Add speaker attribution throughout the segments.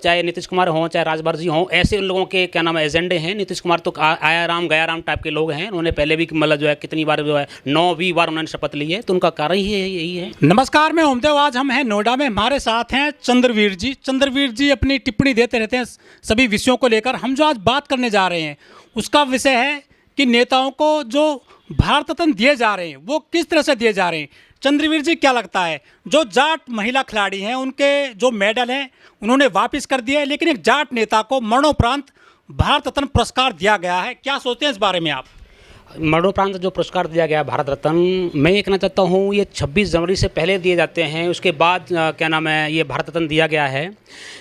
Speaker 1: चाहे नीतीश कुमार हों चाहे राजभर जी हों, ऐसे उन लोगों के क्या नाम है एजेंडे हैं। नीतीश कुमार तो आया राम गया राम टाइप के लोग हैं। उन्होंने पहले भी मतलब जो है कितनी बार जो है 9वीं बार उन्होंने शपथ ली है, तो उनका कारण ही यही है।
Speaker 2: नमस्कार, मैं ओमदेव। आज हम हैं नोएडा में, हमारे साथ हैं चंद्रवीर जी। चंद्रवीर जी अपनी टिप्पणी देते रहते हैं सभी विषयों को लेकर। हम जो आज बात करने जा रहे हैं उसका विषय है कि नेताओं को जो भारत रत्न दिए जा रहे हैं वो किस तरह से दिए जा रहे हैं। चंद्रवीर जी, क्या लगता है जो जाट महिला खिलाड़ी हैं उनके जो मेडल हैं उन्होंने वापस कर दिए, लेकिन एक जाट नेता को मरणोपरांत भारत रत्न पुरस्कार दिया गया है, क्या सोचते हैं इस बारे में आप?
Speaker 1: मरणोपरांत जो पुरस्कार दिया गया भारत रत्न, मैं ये कहना चाहता हूँ ये 26 जनवरी से पहले दिए जाते हैं, उसके बाद क्या नाम है ये भारत रत्न दिया गया है।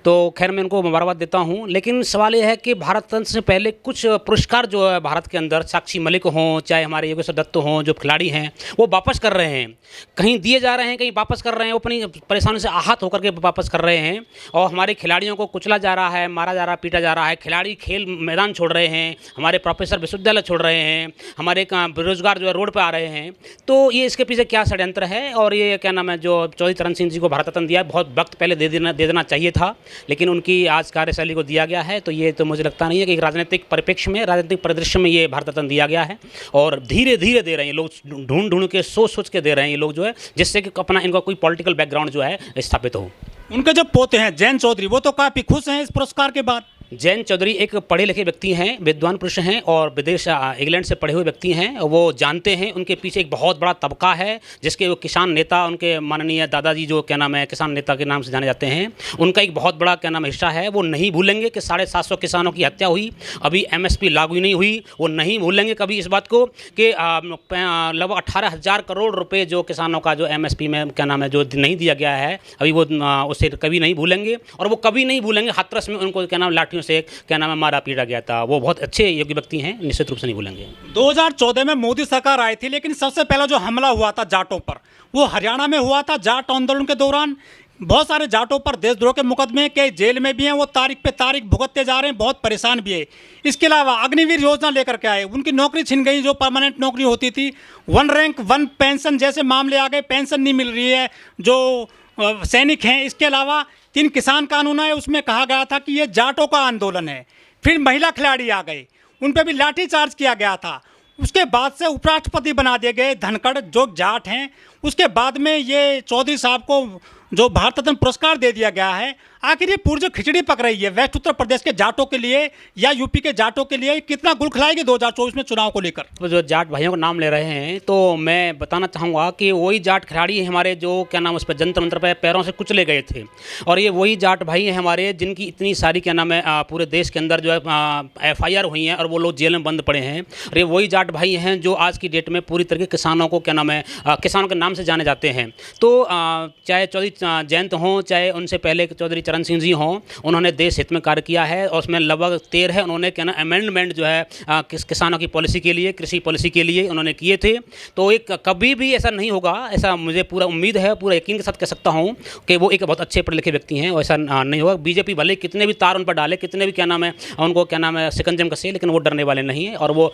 Speaker 1: तो खैर मैं उनको मुबारकबाद देता हूँ, लेकिन सवाल ये है कि भारत रत्न से पहले कुछ पुरस्कार जो है भारत के अंदर, साक्षी मलिक हों चाहे हमारे योगेश्वर दत्त हों, जो खिलाड़ी हैं वो वापस कर रहे हैं। कहीं दिए जा रहे हैं, कहीं वापस कर रहे हैं, वो अपनी परेशानी से आहत होकर के वापस कर रहे हैं। और हमारे खिलाड़ियों को कुचला जा रहा है, मारा जा रहा है, पीटा जा रहा है। खिलाड़ी खेल मैदान छोड़ रहे हैं, हमारे प्रोफेसर विश्वविद्यालय छोड़ रहे हैं, हमारे बेरोजगार जो है रोड पे आ रहे हैं। तो ये इसके पीछे क्या षड्यंत्र है? और ये क्या नाम है जो चौधरी चरण सिंह जी को भारत रत्न दिया है, बहुत वक्त पहले दे देना चाहिए था, लेकिन उनकी आज कार्यशैली को दिया गया है। तो ये तो मुझे लगता नहीं है कि एक राजनीतिक परिप्रेक्ष्य में, राजनीतिक परिदृश्य में ये भारत रत्न दिया गया है। और धीरे धीरे दे रहे हैं लोग, ढूंढ के सोच के दे रहे हैं ये लोग जो है, जिससे कि अपना इनका कोई पॉलिटिकल बैकग्राउंड जो है स्थापित हो।
Speaker 2: उनके जो पोते हैं जैन चौधरी, वो तो काफ़ी खुश हैं इस पुरस्कार के बाद।
Speaker 1: जैन चौधरी एक पढ़े लिखे व्यक्ति हैं, विद्वान पुरुष हैं और विदेश इंग्लैंड से पढ़े हुए व्यक्ति हैं। वो जानते हैं उनके पीछे एक बहुत बड़ा तबका है, जिसके वो किसान नेता, उनके माननीय दादाजी जो क्या नाम है किसान नेता के नाम से जाने जाते हैं, उनका एक बहुत बड़ा क्या नाम हिस्सा है। वो नहीं भूलेंगे कि 750 किसानों की हत्या हुई, अभी MSP लागू नहीं हुई। वो नहीं भूलेंगे कभी इस बात को कि लगभग 18,000 करोड़ रुपये जो किसानों का जो MSP में क्या नाम है जो नहीं दिया गया है अभी, वो उसे कभी नहीं भूलेंगे। और वो कभी नहीं भूलेंगे हाथरस में उनको क्या नाम लाठियों से क्या नाम है मारा पीटा गया था। वो बहुत अच्छे योग्य व्यक्ति हैं, निश्चित रूप से नहीं भूलेंगे।
Speaker 2: 2014 में मोदी सरकार आई थी, लेकिन सबसे पहला जो हमला हुआ था जाटों पर वो हरियाणा में हुआ था। जाट आंदोलन के दौरान बहुत सारे जाटों पर देशद्रोह के मुकदमे, कई जेल में भी हैं, वो तारीख पे तारीख भुगतते जा रहे हैं, बहुत परेशान भी है। इसके अलावा अग्निवीर योजना लेकर के आए, उनकी नौकरी छिन गई, जो परमानेंट नौकरी होती थी। 1 रैंक 1 पेंशन जैसे मामले आ गए, पेंशन नहीं मिल रही है जो सैनिक हैं। इसके अलावा 3 किसान कानून आए, उसमें कहा गया था कि ये जाटों का आंदोलन है। फिर महिला खिलाड़ी आ गए, उन पर भी लाठीचार्ज किया गया था। उसके बाद से उपराष्ट्रपति बना दिए गए धनखड़, जो जाट हैं। उसके बाद में ये चौधरी साहब को जो भारत रत्न पुरस्कार दे दिया गया है। आखिर ये पूरी जो खिचड़ी पक रही है वेस्ट उत्तर प्रदेश के जाटों के लिए या यूपी के जाटों के लिए, कितना गुल खिलाएगी 2024 में चुनाव को लेकर?
Speaker 1: तो जो जाट भाइयों का नाम ले रहे हैं, तो मैं बताना चाहूँगा कि वही जाट खिलाड़ी हमारे जो क्या नाम उस पर जंतर मंतर पर पैरों से कुचले गए थे। और ये वही जाट भाई हैं हमारे जिनकी इतनी सारी क्या नाम है पूरे देश के अंदर जो है FIR हुई हैं और वो लोग जेल में बंद पड़े हैं। और ये वही जाट भाई हैं जो आज की डेट में पूरी तरह किसानों को क्या नाम है किसानों के नाम से जाने जाते हैं। तो चाहे चौधरी जयंत हों चाहे उनसे पहले चौधरी चरण सिंह जी हों, उन्होंने देश हित में कार्य किया है। और उसमें लगभग 13 उन्होंने क्या ना अमेंडमेंट जो है किसानों की पॉलिसी के लिए, कृषि पॉलिसी के लिए उन्होंने किए थे। तो एक कभी भी ऐसा नहीं होगा, ऐसा मुझे पूरा उम्मीद है, पूरा यकीन के साथ कह सकता हूँ कि वो एक बहुत अच्छे पढ़े लिखे व्यक्ति हैं। ऐसा नहीं होगा। बीजेपी भले कितने भी तार उन पर डाले, कितने भी क्या नाम है उनको क्या नाम है शिकंजम कसे, लेकिन वो डरने वाले नहीं है और वो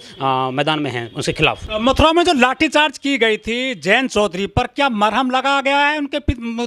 Speaker 1: मैदान में हैं उनके खिलाफ।
Speaker 2: मथुरा में जो लाठीचार्ज की गई थी जैन चौधरी पर, क्या मरहम लगाया गया है उनके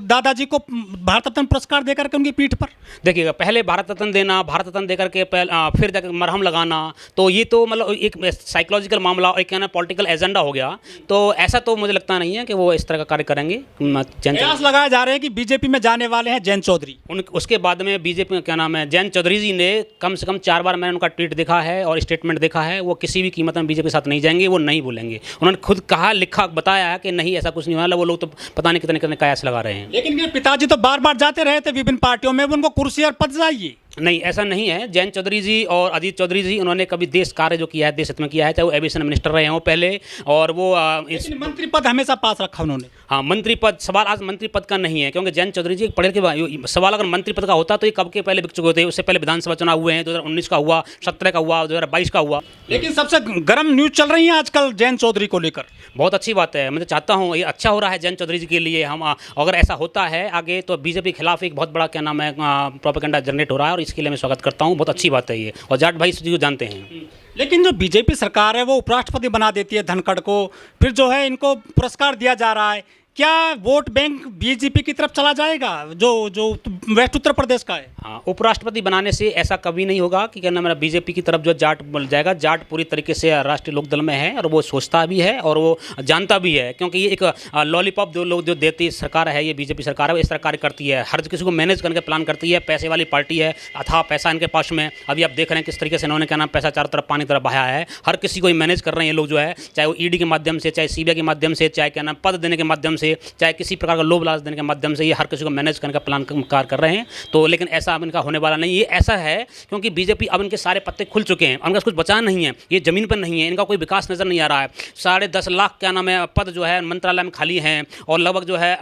Speaker 2: दादाजी को भारत रत्न पुरस्कार देकर के उनकी पीठ पर?
Speaker 1: देखिएगा, पहले भारत रत्न देना, भारत रत्न देकर के फिर जाकर मरहम लगाना, तो ये तो मतलब एक साइकोलॉजिकल मामला, एक क्या ना पॉलिटिकल एजेंडा हो गया। तो ऐसा तो मुझे लगता नहीं है कि वो इस तरह का कार्य करेंगे।
Speaker 2: प्रयास लगाए जा रहे हैं कि बीजेपी में जाने वाले हैं जैन चौधरी।
Speaker 1: उसके बाद में बीजेपी क्या नाम है जैन चौधरी जी ने कम से कम 4 बार मैंने उनका ट्वीट देखा है और स्टेटमेंट देखा है, वो किसी भी कीमत में बीजेपी के साथ नहीं जाएंगे, वो नहीं बोलेंगे। उन्होंने खुद कहा, लिखा, बताया है कि नहीं ऐसा कुछ नहीं होने वाला। वो लोग तो पता नहीं कितने कितने कयास लगा रहे हैं।
Speaker 2: लेकिन पिताजी तो बार बार जाते रहे थे विभिन्न पार्टियों में, उनको कुर्सी और पद चाहिए।
Speaker 1: नहीं, ऐसा नहीं है। जैन चौधरी जी और अजीत चौधरी जी उन्होंने कभी देश कार्य जो किया है, देश हित में किया है, चाहे वो एविएशन मिनिस्टर रहे हों पहले, और वो
Speaker 2: मंत्री पद हमेशा पास रखा उन्होंने।
Speaker 1: हाँ, मंत्री पद, सवाल आज मंत्री पद का नहीं है, क्योंकि जैन चौधरी जी पढ़े के सवाल अगर मंत्री पद का होता तो ये कब के पहले बिक चुके होते। उससे पहले विधानसभा चुनाव हुए हैं, 2019 का हुआ, 17 का हुआ, 2022 का हुआ।
Speaker 2: लेकिन सबसे गर्म न्यूज चल रही है आजकल जैन चौधरी को लेकर।
Speaker 1: बहुत अच्छी बात है, मैं तो चाहता हूँ ये अच्छा हो रहा है जैन चौधरी जी के लिए। हम अगर ऐसा होता है आगे तो बीजेपी के खिलाफ एक बहुत बड़ा क्या नाम है प्रोपेगेंडा जनरेट हो रहा है, और इसके लिए मैं स्वागत करता हूँ। बहुत अच्छी बात है ये, और जाट भाई को जानते हैं।
Speaker 2: लेकिन जो बीजेपी सरकार है वो उपराष्ट्रपति बना देती है धनखड़ को, फिर जो है इनको पुरस्कार दिया जा रहा है। क्या वोट बैंक बीजेपी की तरफ चला जाएगा जो जो वेस्ट उत्तर प्रदेश का है?
Speaker 1: हाँ, उपराष्ट्रपति बनाने से ऐसा कभी नहीं होगा कि क्या नाम है बीजेपी की तरफ जो जाट बन जाएगा। जाट पूरी तरीके से राष्ट्रीय लोकदल में है और वो सोचता भी है और वो जानता भी है, क्योंकि ये एक लॉलीपॉप जो लोग जो देती सरकार है, ये बीजेपी सरकार है, वो इस सरकार करती है, हर किसी को मैनेज करने का प्लान करती है। पैसे वाली पार्टी है, अथाह पैसा इनके पास में। अभी आप देख रहे हैं किस तरीके से इन्होंने क्या नाम पैसा चारों तरफ पानी तरफ बहाया है। हर किसी को मैनेज कर रहे हैं ये लोग जो है, चाहे वो ईडी के माध्यम से, चाहे सीबीआई के माध्यम से, चाहे क्या नाम पद देने के माध्यम से, चाहे किसी प्रकार का लोभ लालच देने के माध्यम से, ये हर किसी को मैनेज करने का प्लान कार्य कर रहे हैं। तो लेकिन ऐसा अब इनका होने वाला नहीं। ये ऐसा है क्योंकि बीजेपी अब इनके सारे पत्ते खुल चुके हैं, उनका कुछ बचा नहीं है, ये जमीन पर नहीं है, इनका कोई विकास नजर नहीं आ रहा है। 10.5 लाख क्या नाम है पद जो है मंत्रालय में खाली हैं और लगभग जो है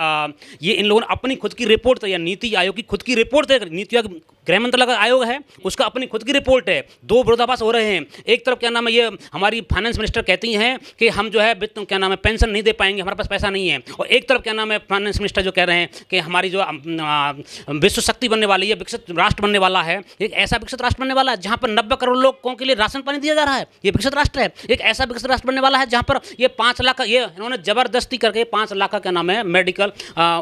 Speaker 1: ये इन लोगों ने अपनी खुद की रिपोर्ट या नीति आयोग की खुद की रिपोर्ट है, नीति आयोग गृह मंत्रालय का आयोग है, उसका अपनी खुद की रिपोर्ट है। दो विरोधाभास हो रहे हैं। एक तरफ क्या नाम है ये हमारी फाइनेंस मिनिस्टर कहती हैं कि हम जो है क्या नाम है पेंशन नहीं दे पाएंगे, हमारे पास पैसा नहीं है, और एक तरफ क्या नाम है फाइनेंस मिनिस्टर जो कह रहे हैं कि हमारी जो विश्व शक्ति बनने वाली है, विकसित राष्ट्र बनने वाला है, एक ऐसा विकसित राष्ट्र बनने वाला है जहाँ पर 90 करोड़ लोगों के लिए राशन पानी दिया जा रहा है, ये विकसित राष्ट्र है। एक ऐसा विकसित राष्ट्र बनने वाला है जहाँ पर ये 5 लाख का, ये इन्होंने जबरदस्ती करके 5 लाख का क्या नाम है मेडिकल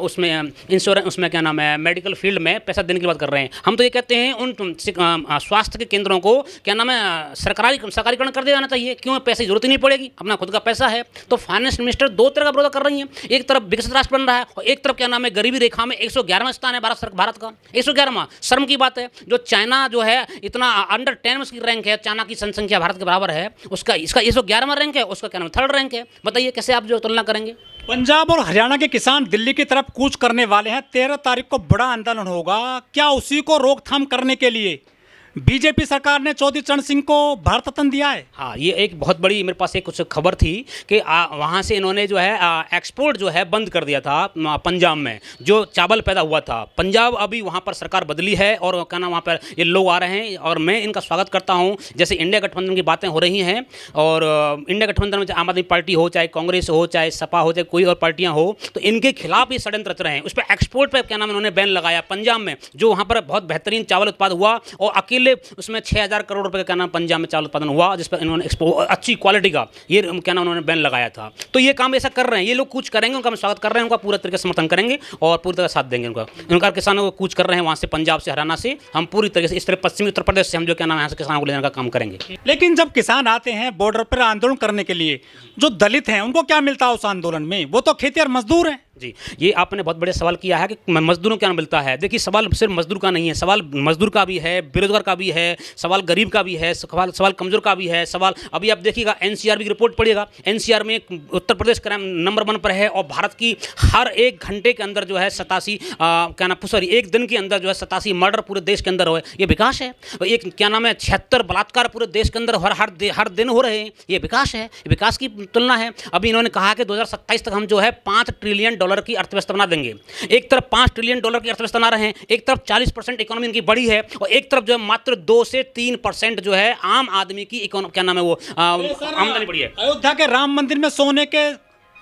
Speaker 1: उसमें इंश्योरेंस, उसमें क्या नाम है मेडिकल फील्ड में पैसा देने की बात कर रहे हैं। हम तो ये कहते हैं उन स्वास्थ्य के केंद्रों को क्या नाम है सरकारीकरण कर दिया जाना चाहिए। क्यों? पैसे की जरूरत ही नहीं पड़ेगी, अपना खुद का पैसा है। तो फाइनेंस मिनिस्टर दो तरह का विरोध कर रही हैं। एक तरफ विकसित राष्ट्र बन रहा है और एक तरफ क्या नाम है गरीबी रेखा में 111वां स्थान है भारत का 111वां। शर्म की बात है, जो चाइना जो है इतना अंडर 10 में उसकी रैंक है, चाइना की जनसंख्या भारत के बराबर है, उसका इसका 111वां रैंक है, उसका क्या नाम 3rd रैंक है। बताइए कैसे आप जो तुलना करेंगे।
Speaker 2: पंजाब और हरियाणा के किसान दिल्ली की तरफ कूच करने वाले हैं। 13 तारीख को बड़ा आंदोलन होगा। क्या उसी को रोकथाम करने के लिए बीजेपी सरकार ने चौधरी चरण सिंह को भारत रत्न दिया है?
Speaker 1: हाँ, ये एक बहुत बड़ी मेरे पास एक कुछ खबर थी कि वहाँ से इन्होंने जो है एक्सपोर्ट जो है बंद कर दिया था पंजाब में, जो चावल पैदा हुआ था। पंजाब अभी वहाँ पर सरकार बदली है और क्या नाम वहाँ पर ये लोग आ रहे हैं और मैं इनका स्वागत करता हूँ। जैसे इंडिया गठबंधन की बातें हो रही हैं और इंडिया गठबंधन में चाहे आम आदमी पार्टी हो, चाहे कांग्रेस हो, चाहे सपा हो, चाहे कोई और पार्टियाँ हो, तो इनके खिलाफ ये षड्यंत्र रच रहे हैं। उस पर एक्सपोर्ट पर क्या नाम इन्होंने बैन लगाया पंजाब में, जो वहाँ पर बहुत बेहतरीन चावल उत्पाद हुआ और अकेले उसमें 6000 करोड़ रुपए का क्या नाम पंजाब में चावल उत्पादन हुआ, जिस पर इन्होंने अच्छी क्वालिटी का ये क्या नाम उन्होंने बैन लगाया था। तो ये काम ऐसा कर रहे हैं, ये लोग कूच करेंगे, उनका हम स्वागत कर रहे हैं, उनका पूरा तरीके से समर्थन करेंगे और पूरी तरह साथ देंगे उनका किसानों को कूच कर रहे हैं वहाँ से, पंजाब से, हरियाणा से। हम पूरी तरीके से इस तरह पश्चिमी उत्तर प्रदेश से हम जो क्या नाम यहाँ से किसानों को लेने का काम करेंगे।
Speaker 2: लेकिन जब किसान आते हैं बॉर्डर पर आंदोलन करने के लिए, जो दलित हैं उनको क्या मिलता है उस आंदोलन में? वो तो खेती और मजदूर हैं।
Speaker 1: जी, ये आपने बहुत बड़े सवाल किया है कि मजदूरों को क्या मिलता है। देखिए, सवाल सिर्फ मजदूर का नहीं है, सवाल मजदूर का भी है, बेरोजगार का भी है, सवाल गरीब का भी है, सवाल कमजोर का भी है। सवाल अभी आप देखिएगा एनसीआर की रिपोर्ट पढ़िएगा, एनसीआर में उत्तर प्रदेश क्राइम नंबर 1 पर है और भारत की हर 1 घंटे के अंदर जो है 87 क्या नाम सॉरी 1 दिन के अंदर जो है 87 मर्डर पूरे देश के अंदर हो। ये विकास है। एक क्या नाम है 76 बलात्कार पूरे देश के अंदर हर दिन हो रहे हैं। ये विकास है, विकास की तुलना है। अभी इन्होंने कहा कि 2027 तक हम जो है $5 ट्रिलियन की अर्थव्यवस्था बना देंगे। एक तरफ $5 ट्रिलियन की अर्थव्यवस्था बना रहे हैं, एक तरफ 40% इकोनॉमी इनकी बढ़ी है और एक तरफ जो है मात्र 2 से 3% जो है आम आदमी की क्या नाम है वो आमदनी बढ़ी है।
Speaker 2: अयोध्या के राम मंदिर में सोने के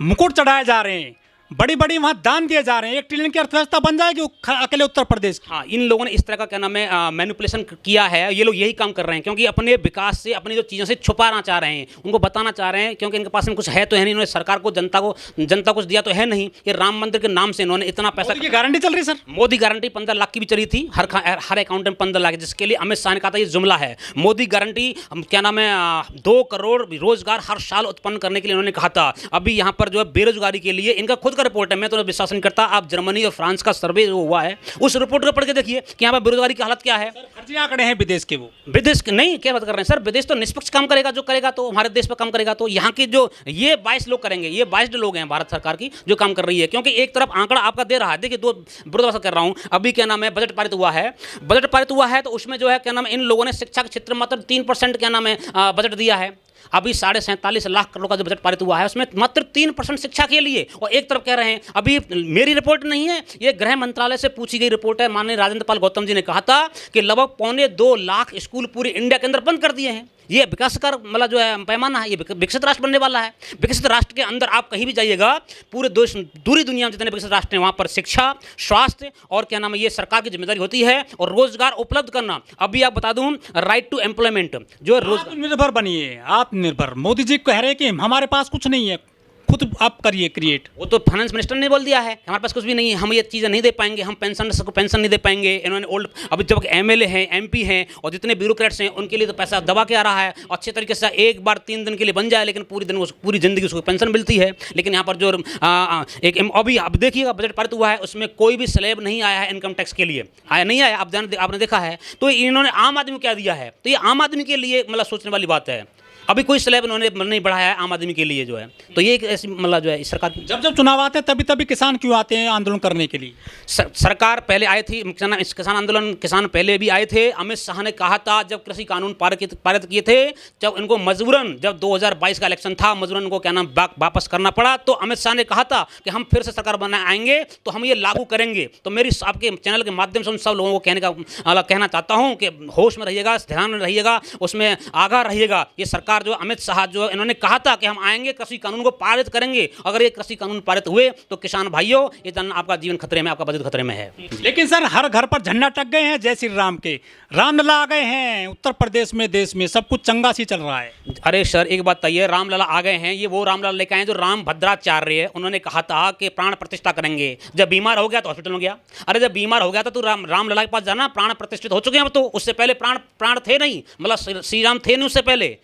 Speaker 2: मुकुट चढ़ाए जा रहे हैं, बड़ी बड़ी वहाँ दान दिए जा रहे हैं, 1 ट्रिलियन की अर्थव्यवस्था बन जाएगी अकेले उत्तर प्रदेश की।
Speaker 1: हाँ, इन लोगों ने इस तरह का क्या नाम है मैनिपुलेशन किया है। ये लोग यही काम कर रहे हैं क्योंकि अपने विकास से, अपनी जो चीज़ों से छुपाना चाह रहे हैं, उनको बताना चाह रहे हैं, क्योंकि इनके पास में कुछ है तो है नहीं। इन्होंने सरकार को जनता कुछ दिया तो है नहीं। ये राम मंदिर के नाम से इन्होंने इतना पैसा
Speaker 2: की गारंटी चल रही सर,
Speaker 1: मोदी गारंटी 15 लाख की भी चली थी, हर अकाउंट में 15 लाख, जिसके लिए अमित शाह ने कहा था ये जुमला है। मोदी गारंटी क्या नाम है 2 करोड़ रोजगार हर साल उत्पन्न करने के लिए इन्होंने कहा था। अभी यहाँ पर जो है बेरोजगारी के लिए इनका खुद का रिपोर्ट है, मैं तो विश्वास नहीं करता। आप जर्मनी और फ्रांस का सर्वे जो हुआ है उस रिपोर्ट को पढ़ के देखिए कि यहाँ पर बेरोजगारी की हालत क्या है।
Speaker 2: फर्जी आंकड़े हैं विदेश के। वो
Speaker 1: विदेश के नहीं, क्या बात कर रहे हैं सर? विदेश तो निष्पक्ष काम करेगा, जो करेगा तो हमारे देश पर काम करेगा। तो यहाँ के जो ये 22 लोग करेंगे, ये 22 लोग हैं भारत सरकार की जो काम कर रही है। क्योंकि एक तरफ आंकड़ा आपका दे रहा है, देखिए 2 विरोधाभास कर रहा हूँ। अभी क्या नाम है बजट पारित हुआ है, तो उसमें जो है क्या नाम है इन लोगों ने शिक्षा के क्षेत्र में मात्र 3% क्या नाम है बजट दिया है। अभी 47.5 लाख करोड़ का जो बजट पारित हुआ है उसमें मात्र 3% शिक्षा के लिए। और एक तरफ कह रहे हैं, अभी मेरी रिपोर्ट नहीं है, ये गृह मंत्रालय से पूछी गई रिपोर्ट है। माननीय राजेंद्र पाल गौतम जी ने कहा था कि लगभग 1.25 लाख स्कूल पूरे इंडिया के अंदर बंद कर दिए हैं। ये विकास का मतलब जो है पैमाना है, ये विकसित राष्ट्र बनने वाला है। विकसित राष्ट्र के अंदर आप कहीं भी जाइएगा, पूरे पूरी दुनिया में जितने विकसित राष्ट्र हैं वहाँ पर शिक्षा, स्वास्थ्य और क्या नाम है ये सरकार की जिम्मेदारी होती है और रोजगार उपलब्ध करना। अभी आप बता दूं, राइट टू एम्प्लॉयमेंट जो
Speaker 2: आत्मनिर्भर बनिए, आत्मनिर्भर। मोदी जी कह रहे हैं कि हमारे पास कुछ नहीं है, खुद आप करिए क्रिएट।
Speaker 1: वो तो फाइनेंस मिनिस्टर ने बोल दिया है हमारे पास कुछ भी नहीं है, हम ये चीज़ें नहीं दे पाएंगे, हम पेंशन को पेंशन नहीं दे पाएंगे। इन्होंने ओल्ड अभी जब एमएलए हैं, एमपी हैं और जितने ब्यूरोक्रेट्स हैं उनके लिए तो पैसा दबा के आ रहा है, अच्छे तरीके से एक बार 3 दिन के लिए बन जाए लेकिन पूरी ज़िंदगी उसको पेंशन मिलती है। लेकिन यहाँ पर जो एक अभी अब देखिएगा बजट पारित हुआ है उसमें कोई भी स्लैब नहीं आया है इनकम टैक्स के लिए, आया नहीं आया, आपने देखा है। तो इन्होंने आम आदमी को क्या दिया है, तो ये आम आदमी के लिए मतलब सोचने वाली बात है। अभी कोई स्लैब इन्होंने नहीं बढ़ाया है आम आदमी के लिए जो है, तो ये एक ऐसी मतलब जो है इस सरकार की।
Speaker 2: जब चुनाव आते हैं तभी तभी किसान क्यों आते हैं आंदोलन करने के लिए?
Speaker 1: सरकार पहले आई थी, किसान आंदोलन किसान पहले भी आए थे। अमित शाह ने कहा था जब कृषि कानून पारित किए थे, जब इनको मजबूरन जब 2022 का इलेक्शन था मजबूरन इनको क्या नाम वापस करना पड़ा, तो अमित शाह ने कहा था कि हम फिर से सरकार बनाए आएंगे तो हम ये लागू करेंगे। तो मेरी आपके चैनल के माध्यम से उन सब लोगों को कहना चाहता हूँ कि होश में रहिएगा, ध्यान में रहिएगा, उसमें आगाह रहिएगा। ये सरकार जो अमित शाह जो इन्होंने कहा था कि हम आएंगे कृषि कानून को पारित करेंगे, अगर ये कृषि कानून पारित हुए तो किसान भाइयों ये आपका जीवन खतरे में, आपका बजट खतरे में है।
Speaker 2: लेकिन सर हर घर पर झंडा टक गए हैं जय श्री राम के, रामलला आ गए हैं उत्तर प्रदेश में, देश में सब कुछ चंगा सी चल रहा है।
Speaker 1: अरे सर एक बात बताइए, रामलला आ गए हैं, ये वो रामलला लेके आए जो राम भद्राचार्य है, उन्होंने कहा था कि प्राण प्रतिष्ठा करेंगे। जब बीमार हो गया तो हॉस्पिटल में गया, अरे जब बीमार हो गया था तो रामलला के पास जाना, प्राण प्रतिष्ठित हो चुके हैं अब तो, उससे पहले प्राण थे नहीं, मतलब श्री राम थे नहीं उससे पहले,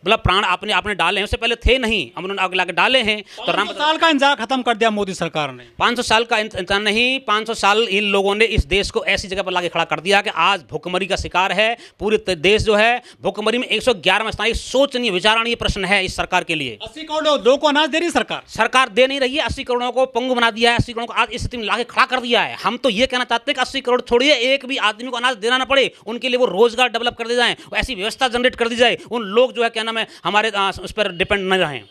Speaker 1: मतलब प्राण आपने डाले हैं उससे पहले थे नहीं, अब उन्होंने आगे लाके डाले हैं। तो
Speaker 2: 500 साल का इंतजार खत्म कर दिया मोदी सरकार ने।
Speaker 1: 500 साल का इंतजार नहीं, 500 साल इन लोगों ने इस देश को ऐसी जगह पर लाके खड़ा कर दिया कि आज भुखमरी का शिकार है पूरे देश जो है, भुखमरी में 111वां स्थान। सोचनीय विचारणीय प्रश्न है इस सरकार के लिए।
Speaker 2: 80 करोड़ लोगों को अनाज दे रही
Speaker 1: सरकार दे नहीं रही है, 80 करोड़ों को पंगु बना दिया है, 80 करोड़ को आज इस स्थिति में लाके खड़ा कर दिया है। हम तो ये कहना चाहते हैं कि 80 करोड़ छोड़िए, एक भी आदमी को अनाज देना ना पड़े, उनके लिए वो रोजगार डेवलप कर दिया जाए, ऐसी व्यवस्था जनरेट कर दी जाए, उन लोग जो है क्या नाम है हमारे उस पर डिपेंड न रहें।